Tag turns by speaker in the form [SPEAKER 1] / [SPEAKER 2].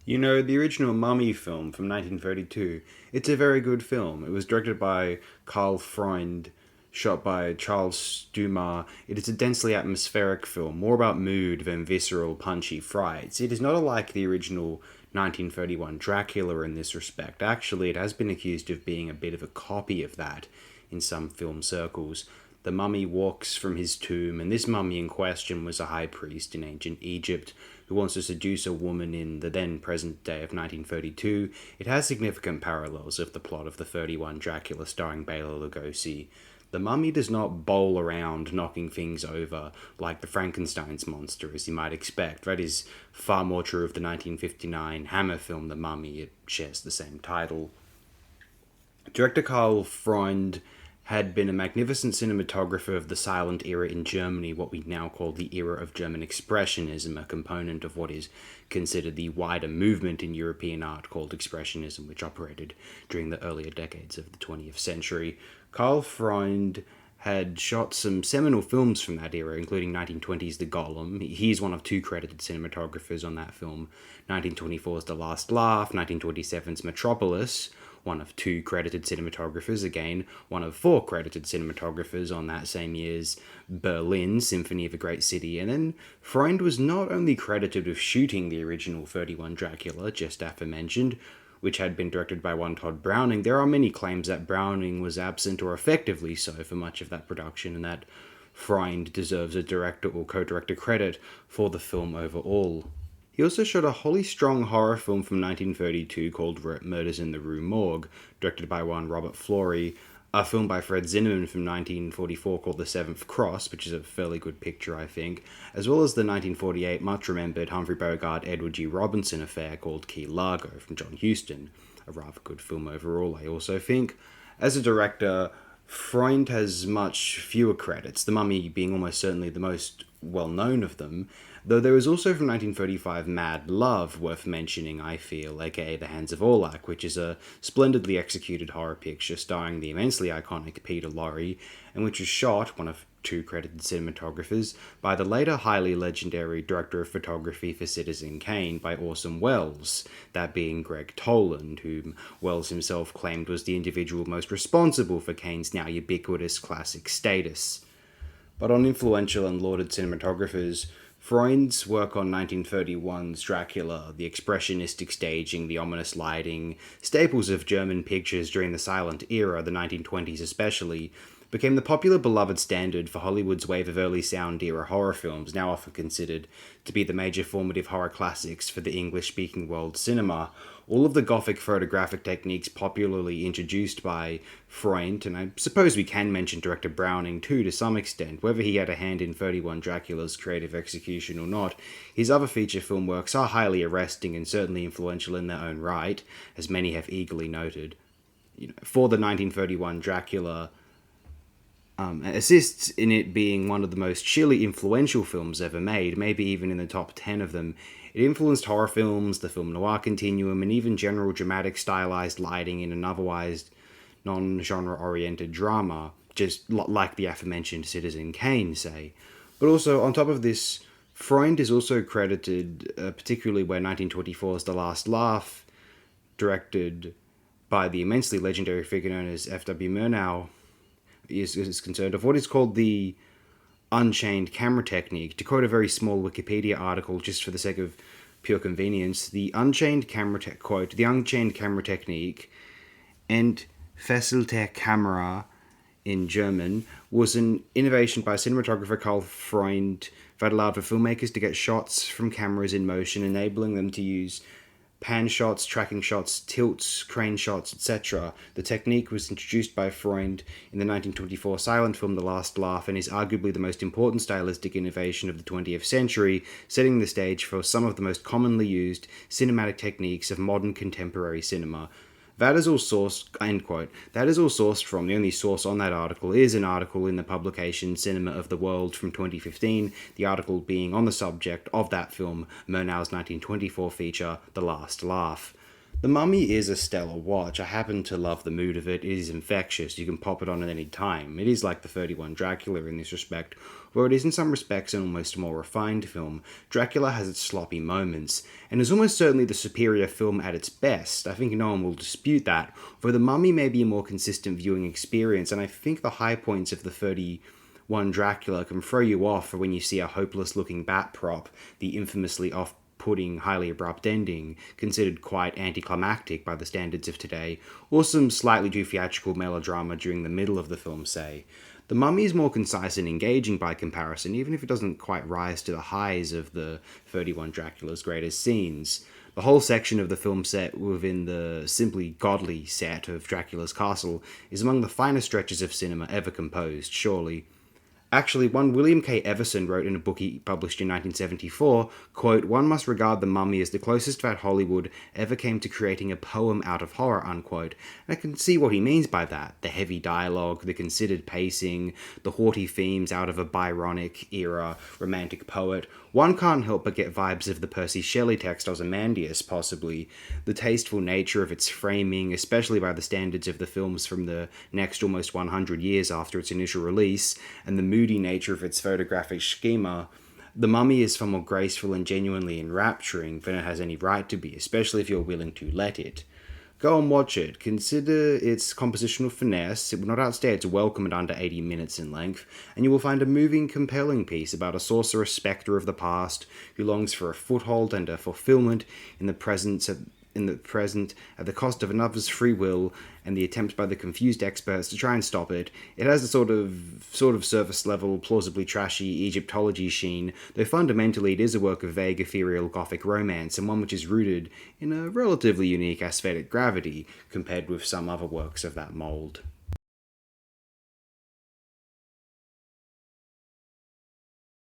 [SPEAKER 1] You know, the original Mummy film from 1932, it's a very good film. It was directed by Karl Freund, shot by Charles Dumas. It is a densely atmospheric film, more about mood than visceral, punchy fights. It is not unlike the original 1931 Dracula in this respect. Actually, it has been accused of being a bit of a copy of that in some film circles. The mummy walks from his tomb, and this mummy in question was a high priest in ancient Egypt who wants to seduce a woman in the then present day of 1932. It has significant parallels of the plot of the 31 Dracula starring Bela Lugosi. The mummy does not bowl around knocking things over like the Frankenstein's monster, as you might expect. That is far more true of the 1959 Hammer film The Mummy. It shares the same title. Director Karl Freund had been a magnificent cinematographer of the silent era in Germany, what we now call the era of German Expressionism, a component of what is considered the wider movement in European art called Expressionism, which operated during the earlier decades of the 20th century. Karl Freund had shot some seminal films from that era, including 1920's The Golem. He's one of two credited cinematographers on that film. 1924's The Last Laugh, 1927's Metropolis, one of two credited cinematographers, again, one of four credited cinematographers on that same year's Berlin, Symphony of a Great City. And then Freund was not only credited with shooting the original 31 Dracula, just aforementioned, which had been directed by one Todd Browning. There are many claims that Browning was absent, or effectively so, for much of that production, and that Freund deserves a director or co-director credit for the film overall. He also shot a wholly strong horror film from 1932 called Murders in the Rue Morgue, directed by one Robert Florey, a film by Fred Zinnemann from 1944 called The Seventh Cross, which is a fairly good picture, I think, as well as the 1948 much-remembered Humphrey Bogart Edward G. Robinson affair called Key Largo from John Huston, a rather good film overall, I also think. As a director, Freund has much fewer credits, The Mummy being almost certainly the most well-known of them, though there is also from 1935 Mad Love worth mentioning, I feel, aka The Hands of Orlac, which is a splendidly executed horror picture starring the immensely iconic Peter Lorre, and which was shot, one of two credited cinematographers, by the later highly legendary director of photography for Citizen Kane by Orson Welles, that being Greg Toland, whom Welles himself claimed was the individual most responsible for Kane's now ubiquitous classic status. But on influential and lauded cinematographers, Freund's work on 1931's Dracula, the expressionistic staging, the ominous lighting, staples of German pictures during the silent era, the 1920s especially, became the popular beloved standard for Hollywood's wave of early sound era horror films, now often considered to be the major formative horror classics for the English-speaking world cinema. All of the Gothic photographic techniques popularly introduced by Freund, and I suppose we can mention director Browning too to some extent, whether he had a hand in 31 Dracula's creative execution or not. His other feature film works are highly arresting and certainly influential in their own right, as many have eagerly noted. For the 1931 Dracula, assists in it being one of the most sheerly influential films ever made, maybe even in the top 10 of them. It influenced horror films, the film noir continuum, and even general dramatic stylized lighting in an otherwise non-genre oriented drama, just like the aforementioned Citizen Kane, say. But also, on top of this, Freund is also credited, particularly where 1924's The Last Laugh, directed by the immensely legendary figure known as F.W. Murnau, is concerned, of what is called the unchained camera technique. To quote a very small Wikipedia article, just for the sake of pure convenience, the unchained camera the unchained camera technique, Entfesselte Kamera in German, was an innovation by cinematographer Karl Freund that allowed for filmmakers to get shots from cameras in motion, enabling them to use pan shots, tracking shots, tilts, crane shots, etc. The technique was introduced by Freund in the 1924 silent film The Last Laugh and is arguably the most important stylistic innovation of the 20th century, setting the stage for some of the most commonly used cinematic techniques of modern contemporary cinema. That is all sourced, end quote. That is all sourced from, the only source on that article is an article in the publication Cinema of the World from 2015, the article being on the subject of that film, Murnau's 1924 feature, The Last Laugh. The Mummy is a stellar watch. I happen to love the mood of it. It is infectious. You can pop it on at any time. It is like the 31 Dracula in this respect, where it is in some respects an almost more refined film. Dracula has its sloppy moments, and is almost certainly the superior film at its best. I think no one will dispute that, though The Mummy may be a more consistent viewing experience, and I think the high points of the 31 Dracula can throw you off for when you see a hopeless looking bat prop, the infamously off putting, highly abrupt ending, considered quite anticlimactic by the standards of today, or some slightly too theatrical melodrama during the middle of the film, say. The Mummy is more concise and engaging by comparison, even if it doesn't quite rise to the highs of the 31 Dracula's greatest scenes. The whole section of the film set within the simply godly set of Dracula's castle is among the finest stretches of cinema ever composed, surely. Actually, one William K. Everson wrote in a book he published in 1974, quote, "One must regard The Mummy as the closest that Hollywood ever came to creating a poem out of horror," unquote. And I can see what he means by that. The heavy dialogue, the considered pacing, the haughty themes out of a Byronic era romantic poet. One can't help but get vibes of the Percy Shelley text Ozymandias, possibly. The tasteful nature of its framing, especially by the standards of the films from the next almost 100 years after its initial release, and the moody nature of its photographic schema. The Mummy is far more graceful and genuinely enrapturing than it has any right to be, especially if you're willing to let it. Go and watch it. Consider its compositional finesse. It will not outstay its welcome at under 80 minutes in length, and you will find a moving, compelling piece about a sorceress spectre of the past who longs for a foothold and a fulfillment in the present at the cost of another's free will and the attempts by the confused experts to try and stop it. It has a sort of surface level, plausibly trashy Egyptology sheen, though fundamentally it is a work of vague ethereal gothic romance, and one which is rooted in a relatively unique aesthetic gravity compared with some other works of that mould.